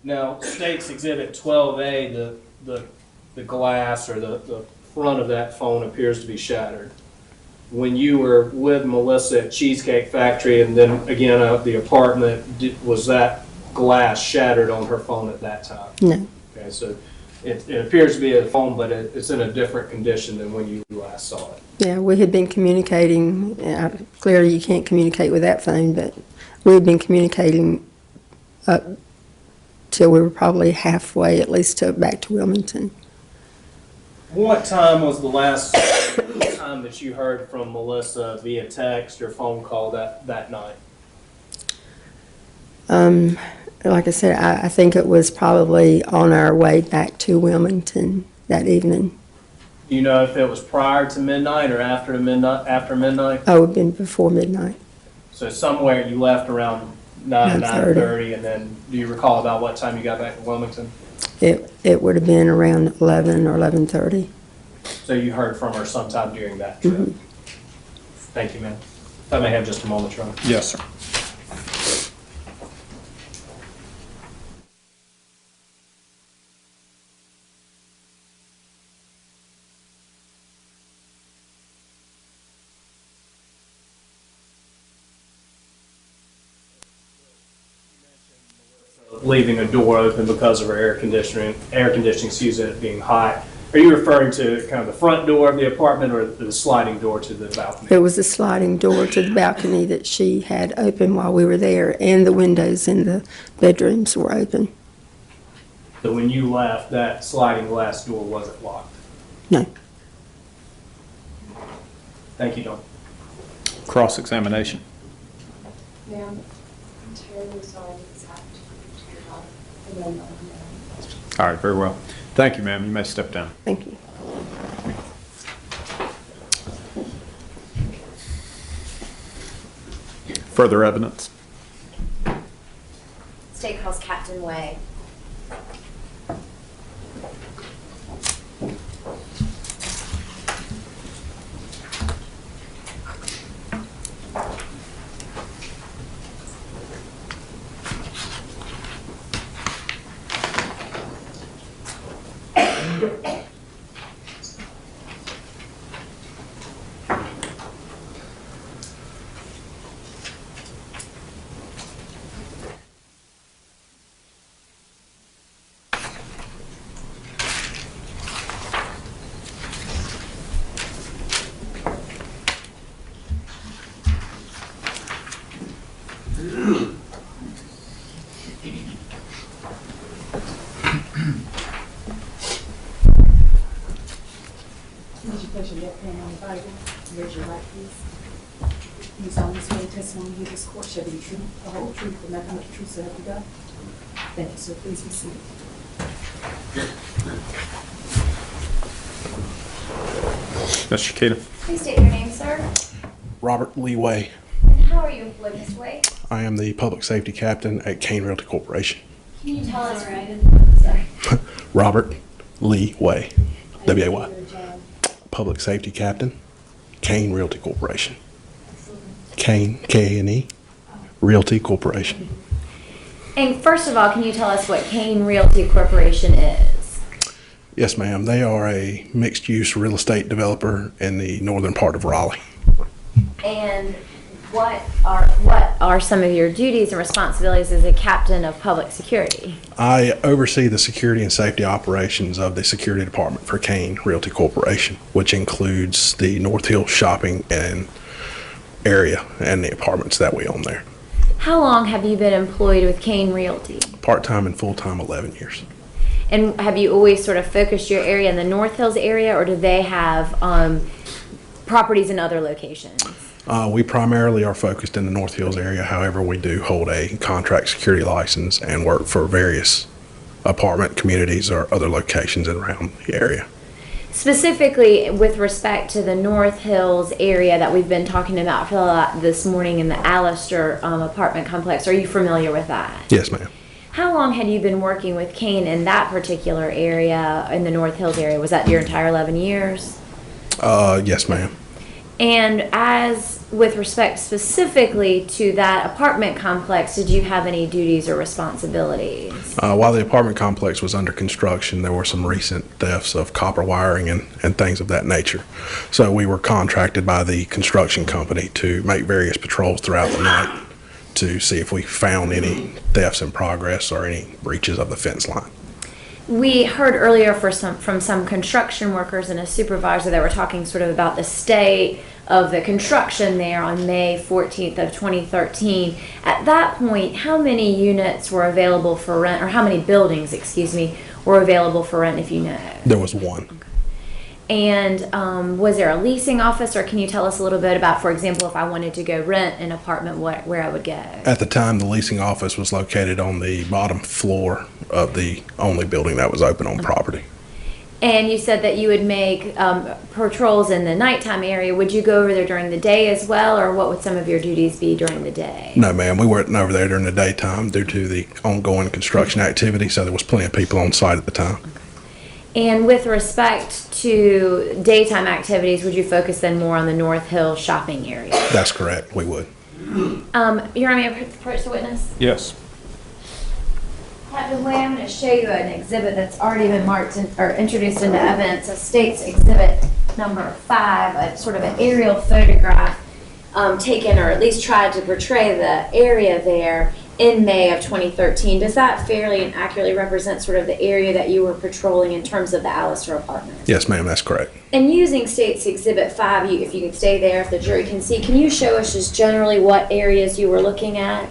Now, State's Exhibit 12A, the glass or the front of that phone appears to be shattered. When you were with Melissa at Cheesecake Factory and then again at the apartment, was that glass shattered on her phone at that time? No, Okay, so it appears to be a phone, but it's in a different condition than when you last saw it. yeah, we had been communicating, clearly you can't communicate with that phone, but we had been communicating up till we were probably halfway, at least back to Wilmington. What time was the last time that you heard from Melissa via text or phone call that night? Like I said, I think it was probably on our way back to Wilmington that evening. Do you know if it was prior to midnight or after midnight? After midnight? Oh, it had been before midnight. So somewhere you left around 9:30. 9:30, and then do you recall about what time you got back to Wilmington? It would have been around 11 or 11:30. So you heard from her sometime during that trip? Mhm. Thank you, ma'am. If I may have just a moment, Your Honor. Yes, sir. Leaving a door open because of her air conditioning, excuse it, being hot. Are you referring to kind of the front door of the apartment or the sliding door to the balcony? It was a sliding door to the balcony that she had open while we were there, and the windows in the bedrooms were open. So when you left, that sliding glass door wasn't locked? No. Thank you, Dawn. Cross-examination. Ma'am, I'm terribly sorry this happened to your daughter. And then, All right, very well. Thank you, ma'am. You may step down. Thank you. Further evidence? State calls Captain Way. Would you place your left hand on the Bible and raise your right, please? You solemnly swear the testimony you give this court shall be the truth, the whole truth, and nothing but the truth, so help you God? Thank you, sir. Please be seated. Ms. Shakita? Please state your name, sir. Robert Lee Way. And how are you employed, Mr. Way? I am the public safety captain at Kane Realty Corporation. Can you tell us? Sorry. Robert Lee Way, W-A-Y. Public safety captain, Kane Realty Corporation. Kane, K-A-N-E, Realty Corporation. And first of all, can you tell us what Kane Realty Corporation is? Yes, ma'am. They are a mixed-use real estate developer in the northern part of Raleigh. And what are some of your duties and responsibilities as a captain of public security? I oversee the security and safety operations of the security department for Kane Realty Corporation, which includes the North Hill shopping and area and the apartments that we own there. How long have you been employed with Kane Realty? Part-time and full-time, 11 years. And have you always sort of focused your area in the North Hills area, or do they have properties in other locations? We primarily are focused in the North Hills area. However, we do hold a contract security license and work for various apartment communities or other locations around the area. Specifically with respect to the North Hills area that we've been talking about for a lot this morning in the Allister apartment complex, are you familiar with that? Yes, ma'am. How long had you been working with Kane in that particular area, in the North Hills area? Was that your entire 11 years? Yes, ma'am. And as with respect specifically to that apartment complex, did you have any duties or responsibilities? While the apartment complex was under construction, there were some recent thefts of copper wiring and things of that nature. So we were contracted by the construction company to make various patrols throughout the night to see if we found any thefts in progress or any breaches of the fence line. We heard earlier from some construction workers and a supervisor that were talking sort of about the state of the construction there on May 14th of 2013. At that point, how many units were available for rent, or how many buildings, excuse me, were available for rent, if you know? There was one. And was there a leasing office, or can you tell us a little bit about, for example, if I wanted to go rent an apartment, where I would go? At the time, the leasing office was located on the bottom floor of the only building that was open on property. And you said that you would make patrols in the nighttime area. Would you go over there during the day as well, or what would some of your duties be during the day? No, ma'am. We weren't over there during the daytime due to the ongoing construction activity, so there was plenty of people on site at the time. And with respect to daytime activities, would you focus then more on the North Hill shopping area? That's correct. We would. Your Honor, may I approach the witness? Yes. Captain Way, I'm going to show you an exhibit that's already been marked or introduced into evidence. A state's exhibit number 5, a sort of an aerial photograph taken, or at least tried to portray the area there in May of 2013. Does that fairly and accurately represent sort of the area that you were patrolling in terms of the Allister apartment? Yes, ma'am. That's correct. And using State's Exhibit 5, if you can stay there, if the jury can see, can you show us just generally what areas you were looking at?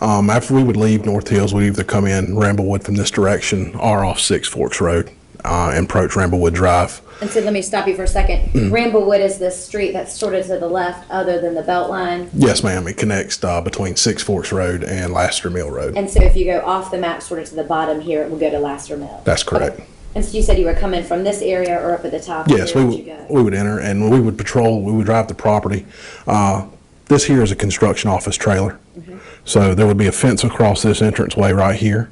After we would leave North Hills, we'd either come in Ramblewood from this direction or off Six Forks Road and approach Ramblewood Drive. And so let me stop you for a second. Ramblewood is this street that's sort of to the left other than the belt line? Yes, ma'am. It connects between Six Forks Road and Lassiter Mill Road. And so if you go off the map sort of to the bottom here, it will go to Lassiter Mill? That's correct. Okay. And so you said you were coming from this area or up at the top? Yes, we would enter and we would patrol. We would drive the property. This here is a construction office trailer. So there would be a fence across this entranceway right here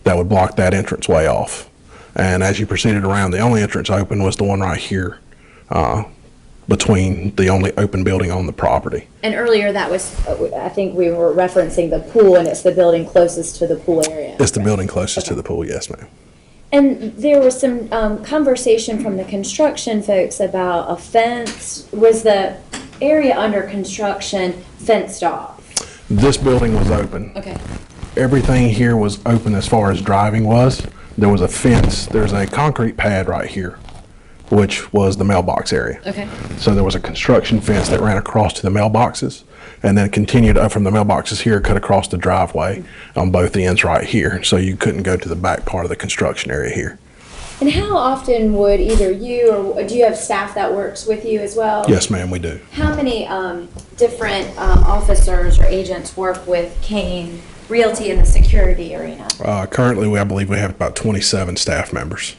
that would block that entranceway off. And as you proceeded around, the only entrance open was the one right here, between the only open building on the property. And earlier that was, I think we were referencing the pool, and it's the building closest to the pool area. It's the building closest to the pool, yes, ma'am. And there was some conversation from the construction folks about a fence. Was the area under construction fenced off? This building was open. Okay. Everything here was open as far as driving was. There was a fence. There's a concrete pad right here, which was the mailbox area. Okay. So there was a construction fence that ran across to the mailboxes and then continued up from the mailboxes here, cut across the driveway on both ends right here. So you couldn't go to the back part of the construction area here. And how often would either you or do you have staff that works with you as well? Yes, ma'am, we do. How many different officers or agents work with Kane Realty in the security arena? Currently, I believe we have about 27 staff members.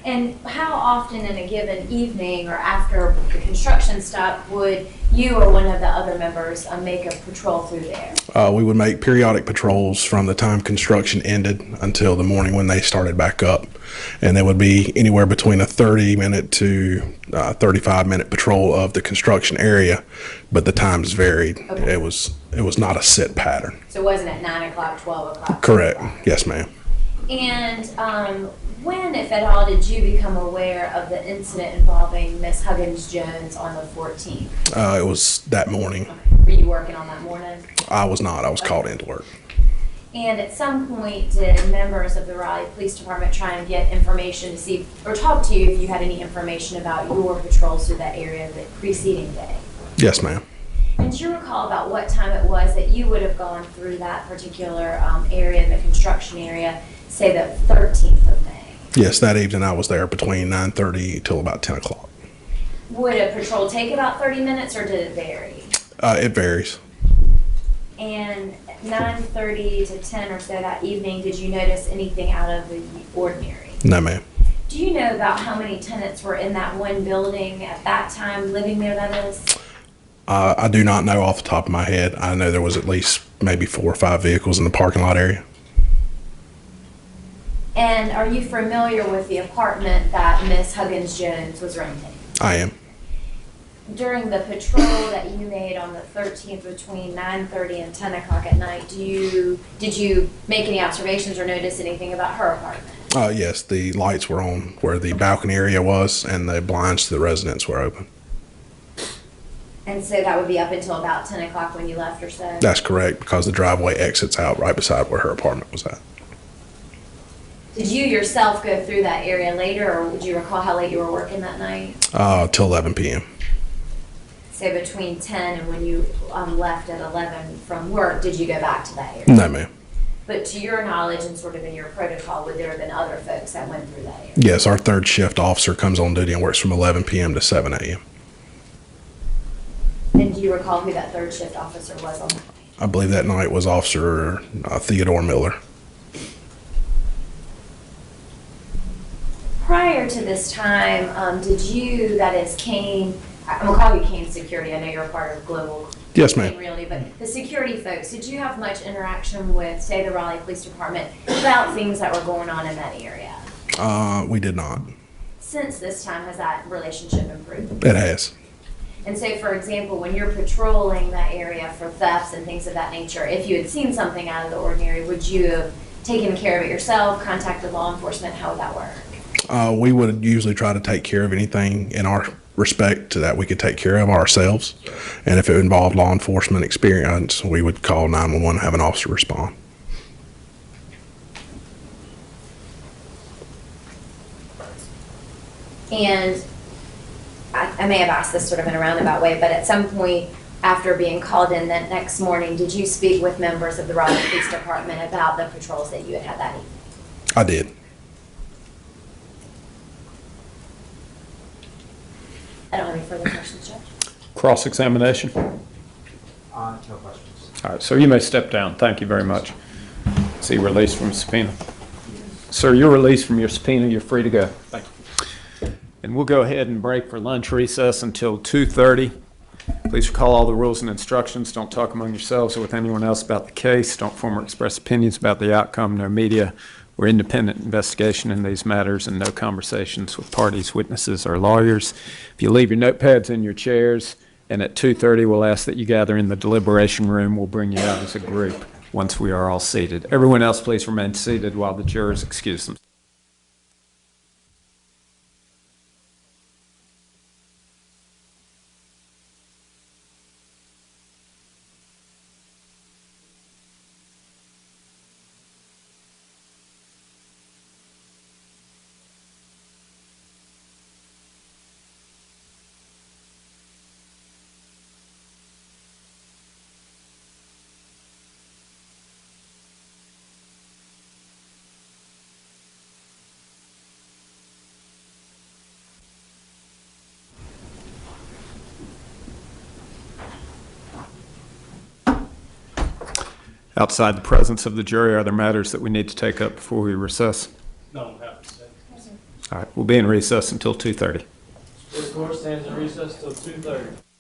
And how often in a given evening or after the construction stop would you or one of the other members make a patrol through there? We would make periodic patrols from the time construction ended until the morning when they started back up. And there would be anywhere between a 30-minute to 35-minute patrol of the construction area, but the times varied. Okay. It was not a set pattern. So it wasn't at 9 o'clock, 12 o'clock? Correct. Yes, ma'am. And when, if at all, did you become aware of the incident involving Miss Huggins-Jones on the 14th? It was that morning. Were you working on that morning? I was not. I was called into work. And at some point, did members of the Raleigh Police Department try and get information to see, or talk to you if you had any information about your patrols through that area the preceding day? Yes, ma'am. And do you recall about what time it was that you would have gone through that particular area, the construction area, say the 13th of May? Yes, that evening I was there between 9:30 till about 10 o'clock. Would a patrol take about 30 minutes or did it vary? It varies. And 9:30 to 10 or so that evening, did you notice anything out of the ordinary? No, ma'am. Do you know about how many tenants were in that one building at that time, living there, that is? I do not know off the top of my head. I know there was at least maybe 4 or 5 vehicles in the parking lot area. And are you familiar with the apartment that Miss Huggins-Jones was renting? I am. During the patrol that you made on the 13th between 9:30 and 10 o'clock at night, did you make any observations or notice anything about her apartment? Yes, the lights were on where the balcony area was and the blinds to the residents were open. And so that would be up until about 10 o'clock when you left or so? That's correct, because the driveway exits out right beside where her apartment was at. Did you yourself go through that area later, or would you recall how late you were working that night? Till 11 p.m. So between 10 and when you left at 11 from work, did you go back to that area? No, ma'am. But to your knowledge and sort of in your protocol, would there have been other folks that went through that area? Yes, our third shift officer comes on duty and works from 11 p.m. to 7 a.m. And do you recall who that third shift officer was on that night? I believe that night was Officer Theodore Miller. Prior to this time, did you, that is Kane, I'm going to call you Kane Security, I know you're a part of Global Yes, ma'am. Kane Realty, but the security folks, did you have much interaction with, say, the Raleigh Police Department about things that were going on in that area? We did not. Since this time, has that relationship improved? It has. And so, for example, when you're patrolling that area for thefts and things of that nature, if you had seen something out of the ordinary, would you have taken care of it yourself, contacted law enforcement? How would that work? We would usually try to take care of anything in our respect to that we could take care of ourselves. And if it involved law enforcement experience, we would call 911 and have an officer respond. And I may have asked this sort of in a roundabout way, but at some point after being called in that next morning, did you speak with members of the Raleigh Police Department about the patrols that you had had that evening? I did. I don't have any further questions, Judge. Cross-examination? No questions. All right, sir, you may step down. Thank you very much. See, released from subpoena. Sir, you're released from your subpoena. You're free to go. Thank you. And we'll go ahead and break for lunch recess until 2:30. Please recall all the rules and instructions. Don't talk among yourselves or with anyone else about the case. Don't form or express opinions about the outcome. No media or independent investigation in these matters, and no conversations with parties, witnesses, or lawyers. If you leave your notepads in your chairs, and at 2:30 we'll ask that you gather in the deliberation room. We'll bring you out as a group once we are all seated. Everyone else, please remain seated while the jurors excuse themselves. Outside the presence of the jury, are there matters that we need to take up before we recess? No, have to say. All right, we'll be in recess until 2:30. This court stands in recess till 2:30.